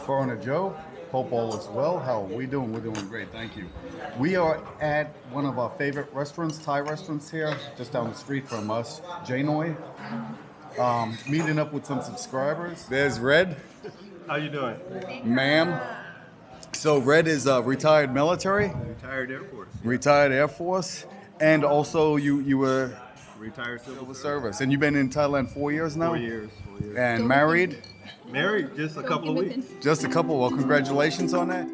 Foreigner Joe, hope all is well. How are we doing? We're doing great, thank you. We are at one of our favorite restaurants, Thai restaurants here, just down the street from us, Janoi. Meeting up with some subscribers. There's Red. How you doing? Ma'am. So Red is retired military. Retired Air Force. Retired Air Force. And also you were Retired civil service. And you've been in Thailand 4 years now? 4 years. 4 years. And married? Married just a couple of weeks. Just a couple. Well, congratulations on that.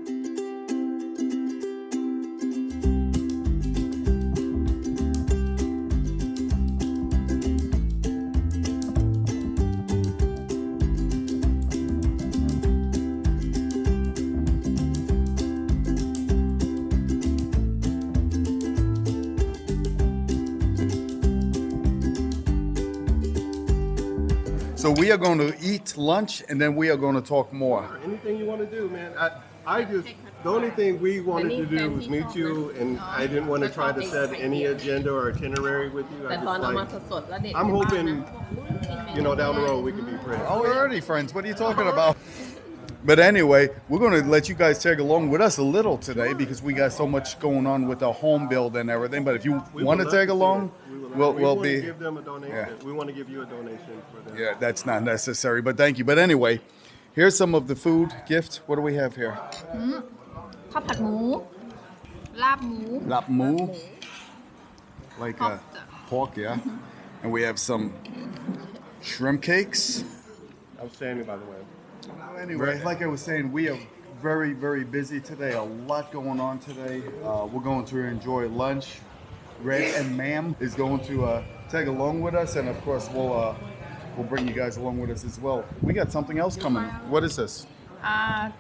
So we are going to eat lunch and then we are going to talk more. Anything you want to do, man. The only thing we wanted to do was meet you, and I didn't want to try to set any agenda or itinerary with you. I'm hoping, down the road we can be friends. Oh, we're already friends. What are you talking about? But anyway, we're going to let you guys tag along with us a little today because we got so much going on with our home build and everything. But if you want to tag along, we'll be. Give them a donation. Yeah. We want to give you a donation for them. Yeah, that's not necessary, but thank you. But anyway, here's some of the food gift. What do we have here? ข้าวผัดหมูลาบหมู Lap moo. Like pork, yeah. And we have some shrimp cakes. Outstanding, by the way. Anyway, like I was saying, we are very, very busy today. A lot going on today. We're going to enjoy lunch. Red and Ma'am is going to tag along with us, and of course, we'll bring you guys along with us as well. We got something else coming. What is this?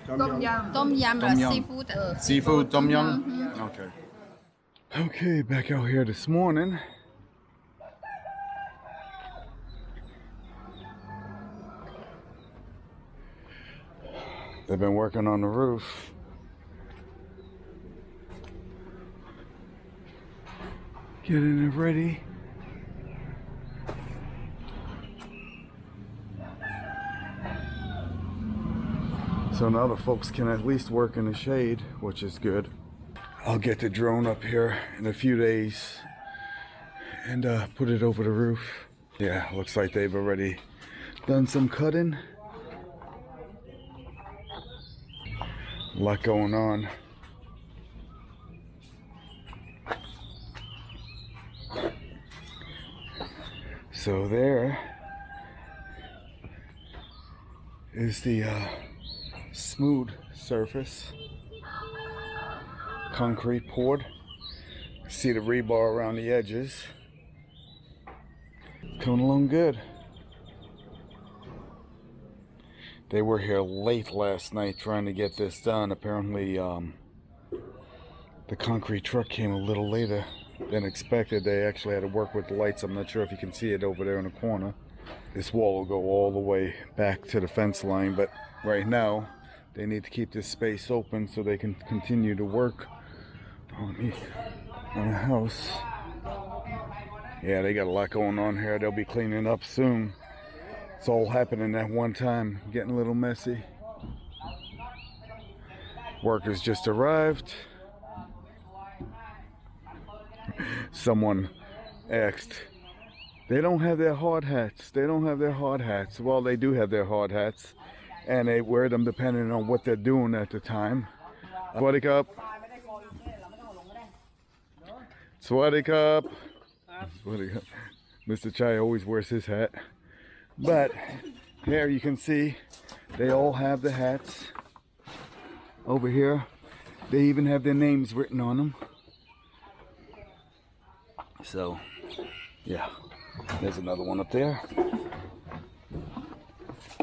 ต้มยำหรือ seafood Seafood tom yum. Okay. Okay, back out here this morning. They've been working on the roof. Getting it ready. So now the folks can at least work in the shade, which is good. I'll get the drone up here in a few days and put it over the roof. Yeah, looks like they've already done some cutting. A lot going on. So there is the smooth surface, concrete poured. See the rebar around the edges. Coming along good. They were here late last night trying to get this done. Apparently the concrete truck came a little later than expected. They actually had to work with the lights. I'm not sure if you can see it over there in the corner. This wall will go all the way back to the fence line, but right now they need to keep this space open so they can continue to work on the house. Yeah, they got a lot going on here. They'll be cleaning up soon. It's all happening at one time, getting a little messy. Workers just arrived. Someone asked, they don't have their hard hats. They don't have their hard hats. Well, they do have their hard hats, and they wear them depending on what they're doing at the time. Swadee Cup. Swadee Cup. Mr. Chai always wears his hat. But here you can see they all have the hats. Over here, they even have their names written on them. So, yeah, there's another one up there.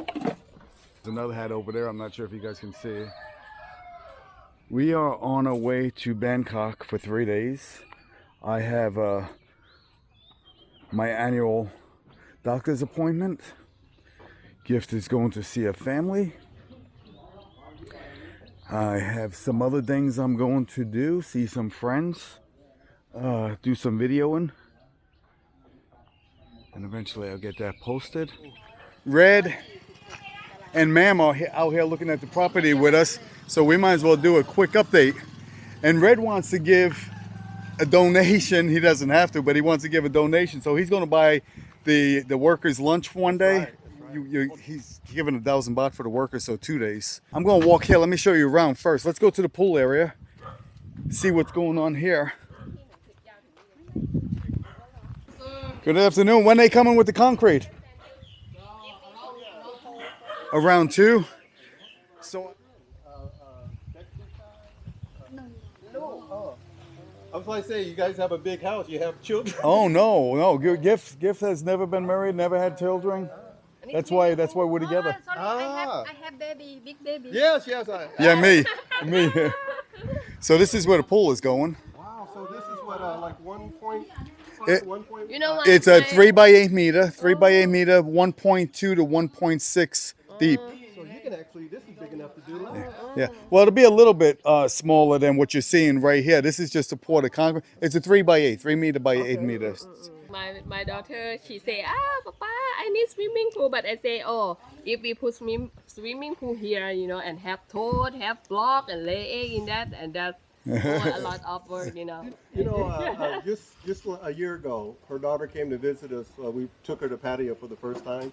There's another hat over there. I'm not sure if you guys can see it. We are on our way to Bangkok for 3 days. I have my annual doctor's appointment. Gift is going to see a family. I have some other things I'm going to do. See some friends. Do some videoing. And eventually I'll get that posted. Red, and Ma'am are out here looking at the property with us, so we might as well do a quick update. And Red wants to give a donation. He doesn't have to, but he wants to give a donation. So he's going to buy the workers lunch for one day. He's giving 1,000 baht for the workers, so 2 days. I'm going to walk here. Let me show you around first. Let's go to the pool area, see what's going on here. Good afternoon. When they coming with the concrete? Around 2. So I was like, say, you guys have a big house. You have children. oh no. Gift has never been married, never had children. That's why we're together. Sorry, I have baby, big baby. Yes. Yeah, me. So this is where the pool is going. Wow. So this is what like 1.5, It- 1.1. You know, like It's a my- 3 by 8 meter, 3 by 8 meter, 1.2 to 1.6 deep. So you can actually. This is big enough to do that. Yeah. Well, it'll be a little bit smaller than what you're seeing right here. This is just a pour of concrete. It's a 3 by 8, 3 meter by 8 meters. My daughter, she say, Papa, I need swimming pool. But I say, oh, if we put swimming pool here, you know, and have toad, have block, and lay egg in that, and that's a lot of work, you know. You know, just a year ago, her daughter came to visit us. We took her to patio for the first time.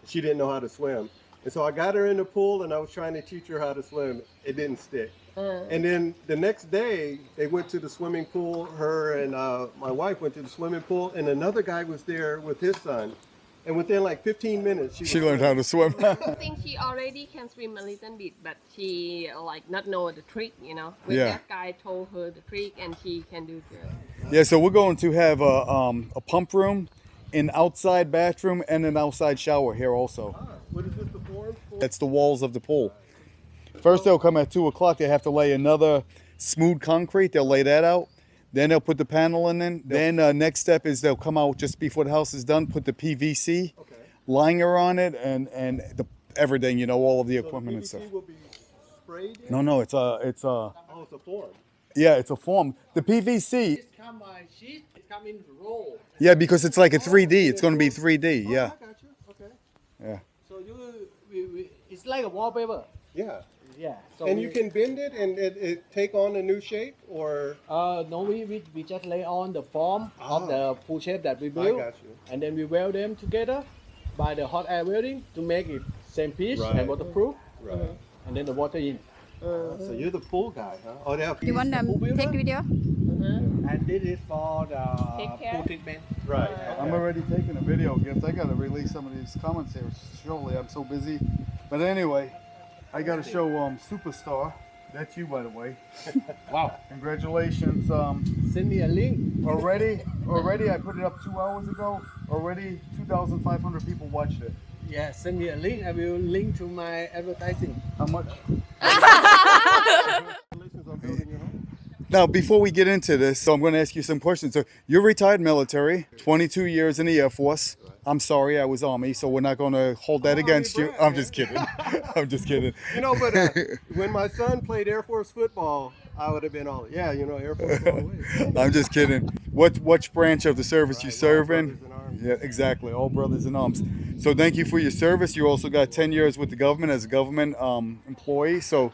She didn't know how to swim. And so I got her in the pool and I was trying to teach her how to swim. It didn't stick. And then the next day, they went to the swimming pool. Her and my wife went to the swimming pool, and another guy was there with his son. And within like 15 minutes, She learned how to swim. I think she already can swim a little bit, but she like not know the trick, you know. When Yeah. that guy told her the trick, and she can do it. Yeah, so we're going to have a pump room, an outside bathroom, and an outside shower here also. What is this, the form? That's the walls of the pool. First they'll come at 2 o'clock. They have to lay another smooth concrete. They'll lay that out. Then they'll put the panel in. Then next step is they'll come out just before the house is done, put the PVC liner on it and everything, you know, all of the equipment and stuff. PVC will be sprayed in? No, it's a Oh, it's a form. yeah, it's a form. The PVC, It come by sheet, it come in roll. yeah, because it's like a 3D. It's going to be 3D, yeah. I got you. Okay. Yeah. So it's like a wallpaper. Yeah. Yeah. So And you can bend it and it take on a new shape, or no, we just lay on the form of the pool shape that we I build, got you. and then we weld them together by the hot air welding to make it same piece Right. and waterproof, Right. and then the water in. So you're the pool guy, huh? Oh, they have You want them Pool builder? take video? And this is for the Take care. pool treatment. Right. I'm already taking a video, Gift. I got to release some of these comments here shortly. I'm so busy. But anyway, I got to show Superstar. That's you, by the way. Wow. Congratulations. Send me a link. Already, I put it up 2 hours ago. Already 2,500 people watched it. Yeah, send me a link. I will link to my advertising. How much? Congratulations on building your home. Now, before we get into this, so I'm going to ask you some questions. So you're retired military, 22 years in the Air Force. I'm sorry, I was Army, so we're not going to hold that against you. I'm just kidding. I'm just kidding. You know, but when my son played Air Force football, I would have been all, yeah, you know, Air Force all the way. I'm just kidding. Which branch of the service you Right, serve all in? brothers in arms. Yeah, exactly. All brothers in arms. So thank you for your service. You also got 10 years with the government as a government employee. So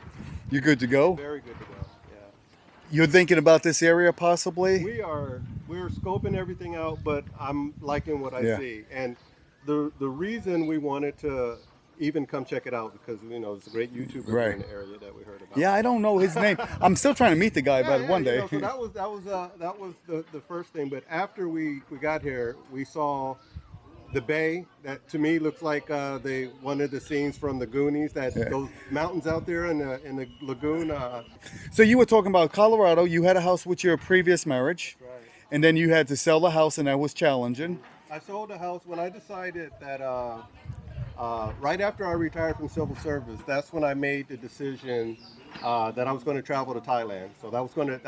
you're good to go. Very good to go. Yeah. You're thinking about this area possibly? We're scoping everything out, but I'm liking what I Yeah. see. And the reason we wanted to even come check it out because you know it's a great YouTuber here Right. in the area that we heard about. Yeah, I don't know his name. I'm still trying to meet the guy, but one you day. know, so that was the first thing. But after we got here, we saw the bay that to me looks like one of the scenes from the Goonies. Those mountains out there in the lagoon. So you were talking about Colorado. You had a house with your previous marriage, Right. and then you had to sell the house, and that was challenging. I sold a house when I decided that right after I retired from civil service. That's when I made the decision that I was going to travel to Thailand. So that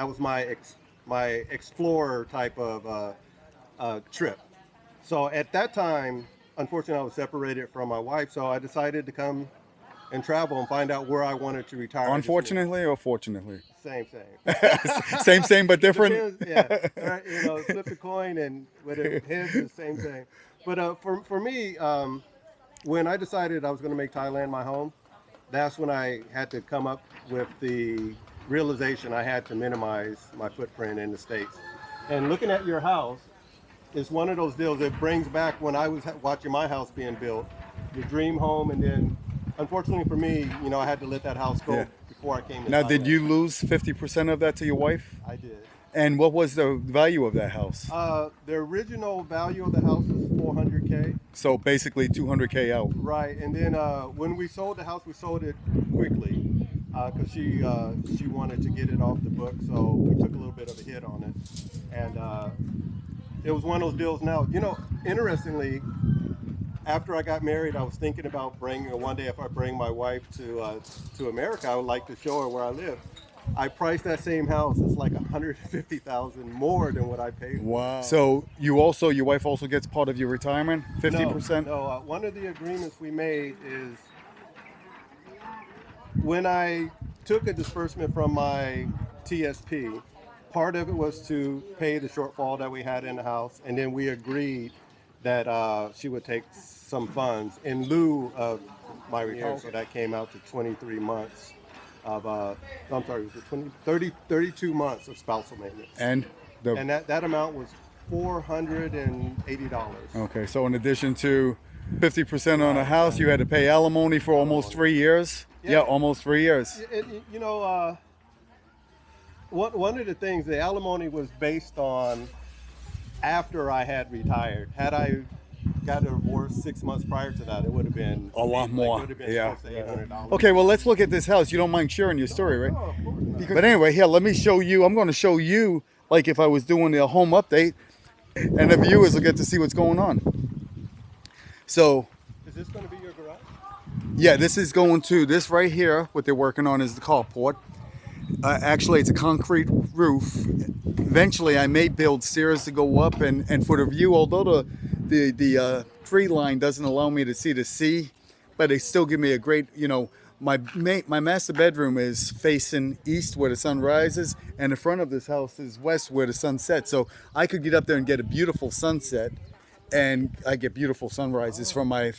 was my explorer type of trip. So at that time, unfortunately, I was separated from my wife. So I decided to come and travel and find out where I wanted to retire. Unfortunately or fortunately? Same. Same, but different. Depends, yeah, right, you know, flip the coin and with it hits the same thing. But for me, when I decided I was going to make Thailand my home, that's when I had to come up with the realization I had to minimize my footprint in the States. And looking at your house, it's one of those deals that brings back when I was watching my house being built, the dream home, and then unfortunately for me, you know, I had to let that house go Yeah. before I came to Now, Thailand. did you lose 50% of that to your wife? I did. And what was the value of that house? The original value of the house was $400K. So basically 200K out. Right, and then when we sold the house, we sold it quickly because she wanted to get it off the book, so we took a little bit of a hit on it, and it was one of those deals. Now, you know, interestingly, after I got married, I was thinking about bringing one day if I bring my wife to America, I would like to show her where I live. I priced that same house. It's like $150,000 more than what I paid for. Wow. So your wife also gets part of your retirement, 50%? No, one of the agreements we made is when I took a disbursement from my TSP, part of it was to pay the shortfall that we had in the house, and then we agreed that she would take some funds in lieu of my retirement. So that came out to 23 months of, I'm sorry, was it 32 months of spousal maintenance. And that amount was $480. okay, so in addition to 50% on a house, you had to pay alimony for almost 3 years? Yeah, almost 3 years. You know, one of the things, the alimony was based on after I had retired. Had I got a divorce 6 months prior to that, it would have been A lot more. It would have been Yeah. close to $800. Okay, well, let's look at this house. You don't mind sharing your story, right? No, of course not. But anyway, here, let me show you. I'm going to show you, like if I was doing a home update, and the viewers will get to see what's going on. So, Is this going to be your garage? yeah, this is going to, this right here, what they're working on is the carport. Actually, it's a concrete roof. Eventually, I may build stairs to go up, and for the view, although the tree line doesn't allow me to see the sea, but they still give me a great, you know, my master bedroom is facing east where the sun rises, and the front of this house is west where the sun sets. So I could get up there and get a beautiful sunset, and I get beautiful sunrises from my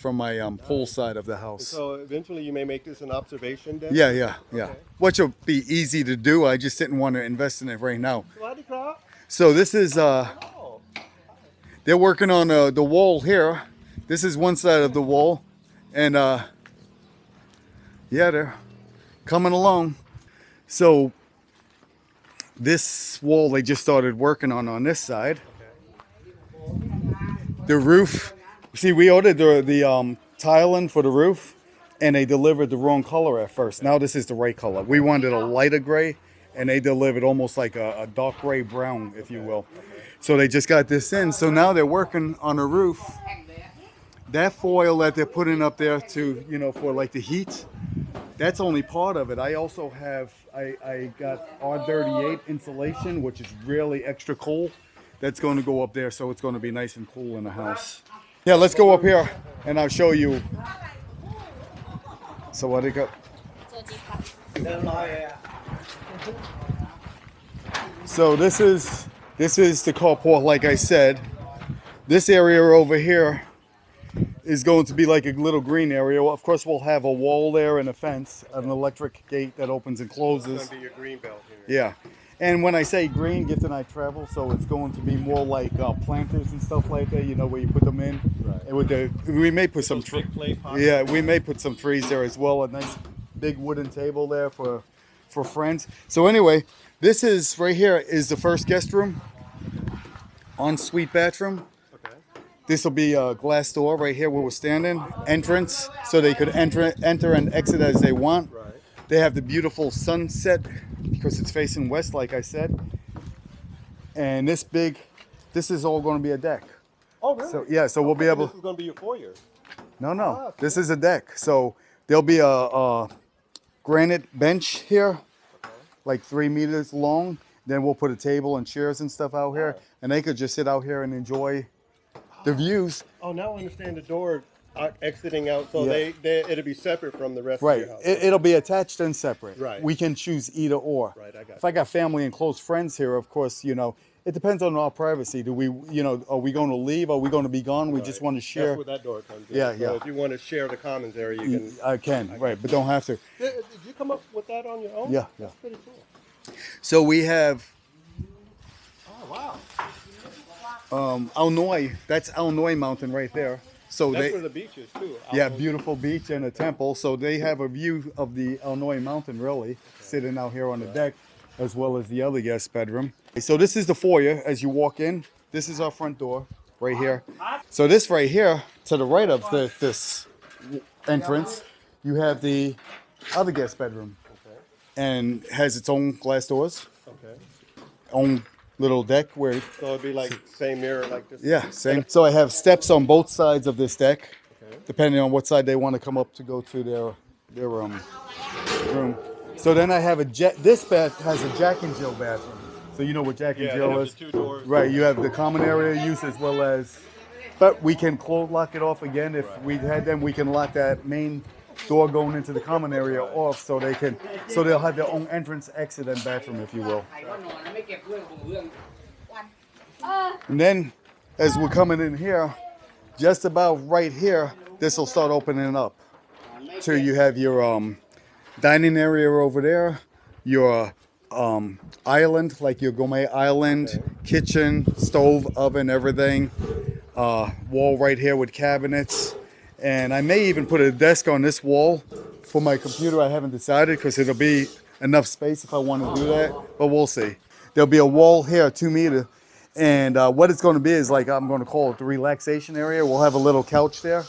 pool side of the house. So eventually you may make this an observation deck? Yeah. Okay. Which will be easy to do. I just didn't want to invest in it right now. Swaddy Krab. So this is, Oh. they're working on the wall here. This is one side of the wall. And yeah, they're coming along. So this wall they just started working on this side. The roof, see, we ordered the tiling for the roof, and they delivered the wrong color at first. Now this is the right color. We wanted a lighter gray, and they delivered almost like a dark gray brown, if you will. So they just got this in. So now they're working on a roof. That foil that they're putting up there to, you know, for like the heat, that's only part of it. I also have, I got R38 insulation, which is really extra cool. That's going to go up there, so it's going to be nice and cool in the house. Yeah, let's go up here, and I'll show you. So what they got? So this is the carport, like I said. This area over here is going to be like a little green area. Well, of course, we'll have a wall there and a fence, an electric gate that opens and closes. It's going to be your green belt here. Yeah. And when I say green, Gift and I travel, so it's going to be more like planters and stuff like that, you know, where you put them in. Right. And with we may put some Big play pots. yeah, we may put some trees there as well. A nice big wooden table there for friends. So anyway, this is right here is the first guest room, ensuite bathroom. Okay. This will be a glass door right here where we're standing. Entrance, so they could enter and exit as they want. Right. They have the beautiful sunset because it's facing west, like I said. And this is all going to be a deck. Oh, really? So yeah, so we'll be able. This is going to be your foyer. No, this is a deck. So there'll be a granite bench here, like 3 meters long. Then we'll put a table and chairs and stuff out here, and they could just sit out here and enjoy the views. Oh, now I understand the door exiting out, so Yeah. it'll be separate from the rest Right. of your house. It'll be attached and separate. Right. We can choose either or. Right, I got If I got family and close friends here, of course, you know, it depends on our privacy. Do we, are we going to leave? Are we going to be gone? We just want to share. That's where that door comes in. Yeah, So yeah. if you want to share the commons area, you can. I can, right, but don't have to. Did you come up with that on your own? Yeah, yeah. That's pretty cool. So we have Oh, wow. Illinois. That's Illinois Mountain right there. So That's where the beach is, too. yeah, beautiful beach and a temple. So they have a view of the Illinois Mountain, really, sitting out here on the deck, as well as the other guest bedroom. So this is the foyer as you walk in. This is our front door right here. So this right here, to the right of this entrance, you have the other guest bedroom, and has its own glass doors, Okay. own little deck where. So it'd be like same mirror like this? Yeah, same. So I have steps on both sides of this deck, Okay. depending on what side they want to come up to go to their room. So then I have this bed has a Jack and Jill bathroom. So you know what Jack and Yeah, Jill they have is? the 2 doors. Right, you have the common area use as well as, but we can lock it off again if we had them. We can lock that main door going into the common area off, so they'll have their own entrance, exit, and bathroom, if you will. And then, as we're coming in here, just about right here, this will start opening up. So you have your dining area over there, your island, like your gourmet island, kitchen, stove, oven, everything. Wall right here with cabinets. And I may even put a desk on this wall for my computer. I haven't decided because it'll be enough space if I want to do that, but we'll see. There'll be a wall here, 2 meter. And what it's going to be is like, I'm going to call it the relaxation area. We'll have a little couch there.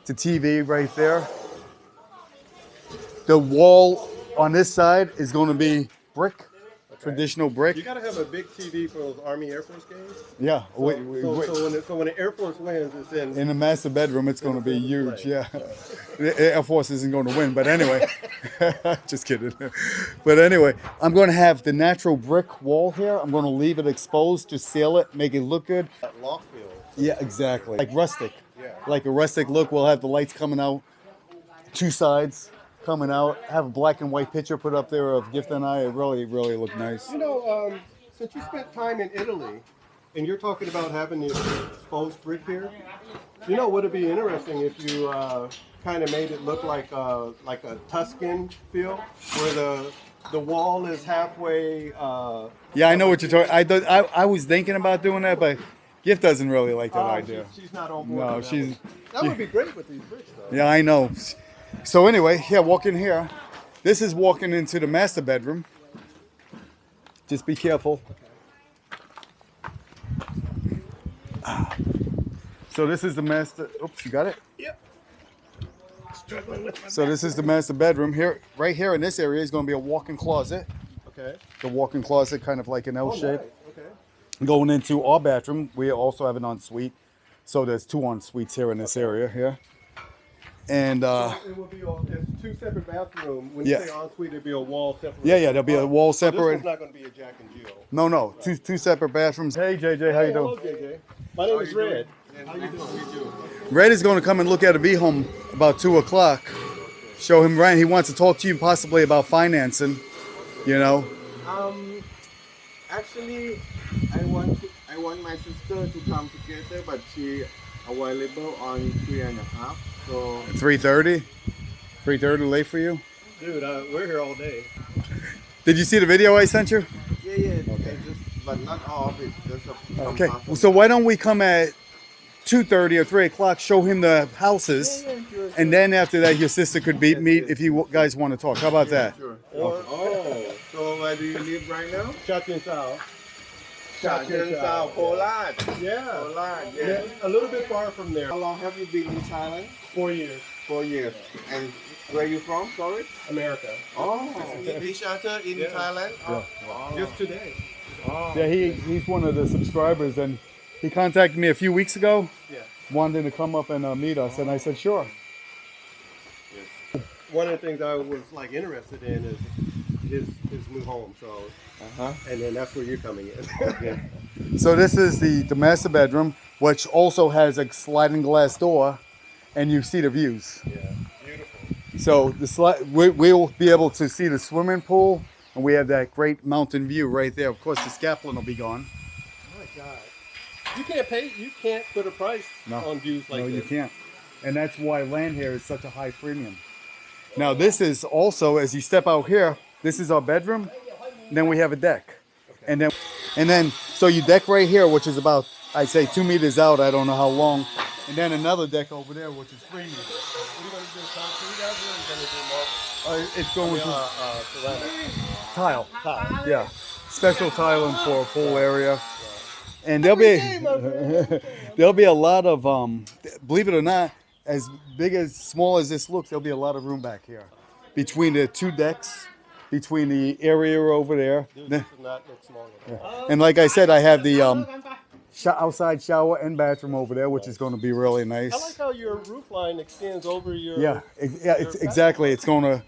The TV right there. The wall on this side is going to be brick, traditional brick. You got to have a big TV for those Army Air Force games. Yeah. So when the Air Force wins, it's in the master bedroom, it's going to be huge. Yeah. The Air Force isn't going to win, but anyway. Just kidding. But anyway, I'm going to have the natural brick wall here. I'm going to leave it exposed, just seal it, make it look good. that loft feel. Yeah, exactly. Like rustic. Yeah. Like a rustic look. We'll have the lights coming out, 2 sides coming out. Have a black and white picture put up there of Gift and I. It really, really look nice. You know, since you spent time in Italy, and you're talking about having the exposed brick here, you know, would it be interesting if you kind of made it look like a Tuscan feel, where the wall is halfway. Yeah, I know what you're talking. I was thinking about doing that, but Gift doesn't really like that idea. She's not on board. No, with that she's. one. That would be great with these bricks, though. Yeah, I know. So anyway, yeah, walk in here. This is walking into the master bedroom. Just be careful. So this is the master. Oops, you got it? Yep. Struggling with my So this is the master bedroom. Here, right here in this area is going to be a walk-in closet. Okay. The walk-in closet, kind of like an L shape. Nice. Okay. Going into our bathroom, we also have an ensuite. So there's 2 ensuites here in this area here. And It will be it's 2 separate bathrooms. When you Yeah. say ensuite, it'll be a wall separate. yeah, there'll be a wall So this separate. one's not going to be a Jack and Jill. No, two separate bathrooms. Hey JJ, how you Hello, doing? JJ. My name is Red. How you doing? Red is going to come and look at a V home about 2 o'clock. Show him around. He wants to talk to you possibly about financing. You know. Actually, I want my sister to come together, but she available on 3:30. So 3:30. 3:30 late for you? Dude, we're here all day. Did you see the video I sent you? yeah, but not all of it. Just some Okay. parts of So why don't we come at 2:30 or 3 o'clock? Show him the houses, sure. and then after that, your sister could meet if you guys want to talk. How about that? Sure. Or So where do you live right now? Chatin Sao. Chateauneuf, Poland. Yeah. Poland, Yeah, yeah. a little bit far from there. How long have you been in Thailand? 4 years. 4 years. And where you from? Sorry. America. Oh, meet each other in Yeah. Thailand. Oh, wow. Just today. Oh. Yeah, he's one of the subscribers, and he contacted me a few weeks ago, Yeah. wanting to come up and meet us, and I said sure. One of the things I was like interested in is his new home. So, and then that's where you're coming in. Okay. So this is the master bedroom, which also has a sliding glass door, and you see the views. Yeah. Beautiful. So we'll be able to see the swimming pool And we have that great mountain view right there. Of course, the scapular will be gone. Oh my God. You can't put a price on views like no, this. you can't. And that's why land here is such a high premium. Now, this is also, as you step out here, this is our bedroom. And then we have a deck. Okay. And then, so you deck right here, which is about, I'd say 2 meters out. I don't know how long. And then another deck over there, which is 3 meters. What are you going to do, concrete out here, or are you going to do It's going ceramic? tile. Yeah. Special tiling for a pool area. And there'll be a lot of, believe it or not, as big as small as this looks, there'll be a lot of room back here. Between the 2 decks, between the area over there. This does not look small at all. And like I said, I have the outside shower and bathroom over there, which is going to be really nice. I like how your roof line extends over your... Yeah, it's exactly. It's going to,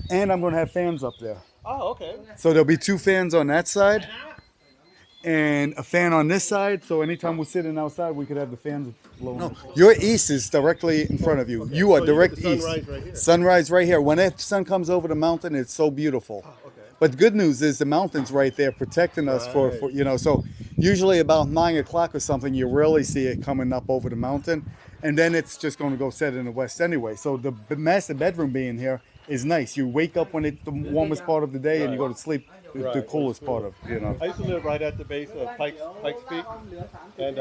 and I'm going to have fans up there. Oh, okay. So there'll be 2 fans on that side and a fan on this side. So anytime we're sitting outside, we could have the fans blowing. No, your east is directly in front of you. Okay. You are direct east. Sunrise right here. Sunrise right here. When that sun comes over the mountain, it's so beautiful. Oh, okay. But the good news is the mountain's right there protecting us for so usually about 9 o'clock or something, you really see it coming up over the mountain. And then it's just going to go set in the west anyway. So the master bedroom being here is nice. You wake up when it's the warmest part of the day and you go to sleep the coolest part of, I used to live right at the base of Pikes Peak. And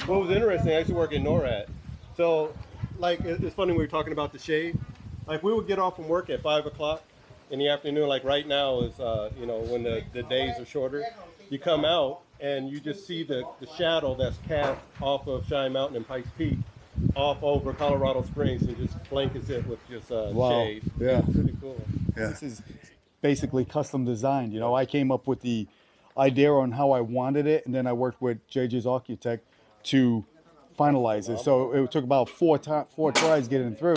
what was interesting, I used to work in NORAD. So, like, it's funny we were talking about the shade. Like, we would get off from work at 5 o'clock in the afternoon. Like, right now is, when the days are shorter. You come out and you just see the shadow that's cast off of Cheyenne Mountain and Pikes Peak off over Colorado Springs and just blankets it with just shade. Yeah. It's pretty cool. Yeah. This is basically custom designed. I came up with the idea on how I wanted it, and then I worked with JJ's architect to finalize it. So it took about four tries getting through.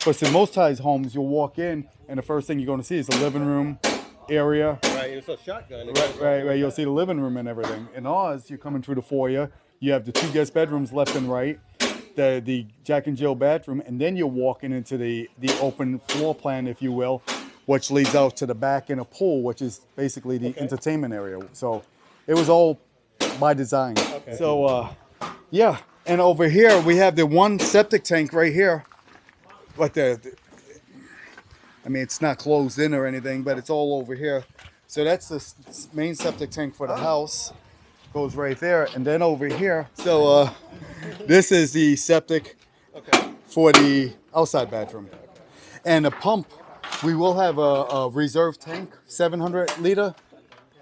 But in most Thai homes, you'll walk in, and the first thing you're going to see is the living room area. Right, it's a shotgun. Right. You'll see the living room and everything. In ours, you're coming through the foyer. You have the 2 guest bedrooms left and right, the Jack and Jill bathroom, and then you're walking into the open floor plan, if you will, which leads out to the back in a pool, which is basically the entertainment area. So it was all by design. Okay. So, yeah. And over here, we have the 1 septic tank right here. But it's not closed in or anything, but it's all over here. So that's the main septic tank for the house. Goes right there. And then over here, so this is the septic for the outside bathroom. And a pump, we will have a reserve tank, 700 liter,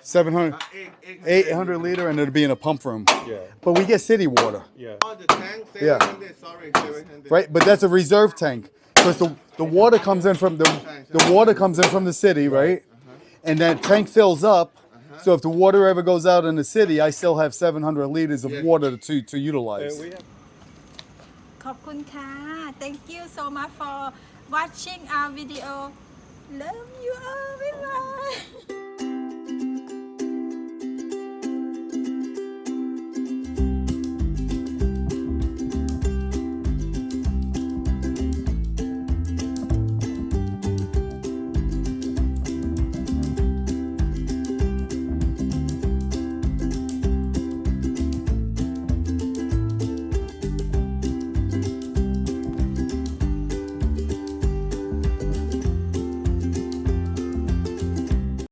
800 liter, and it'll be in a pump room. Yeah. But we get city water. Yeah. Oh, the tank, 700, sorry, 700. Right, but that's a reserve tank. Because the water comes in from the water comes in from the city, right? And that tank fills up. So if the water ever goes out in the city, I still have 700 liters of water to utilize. Thank you so much for watching our video. Love you all. Bye bye.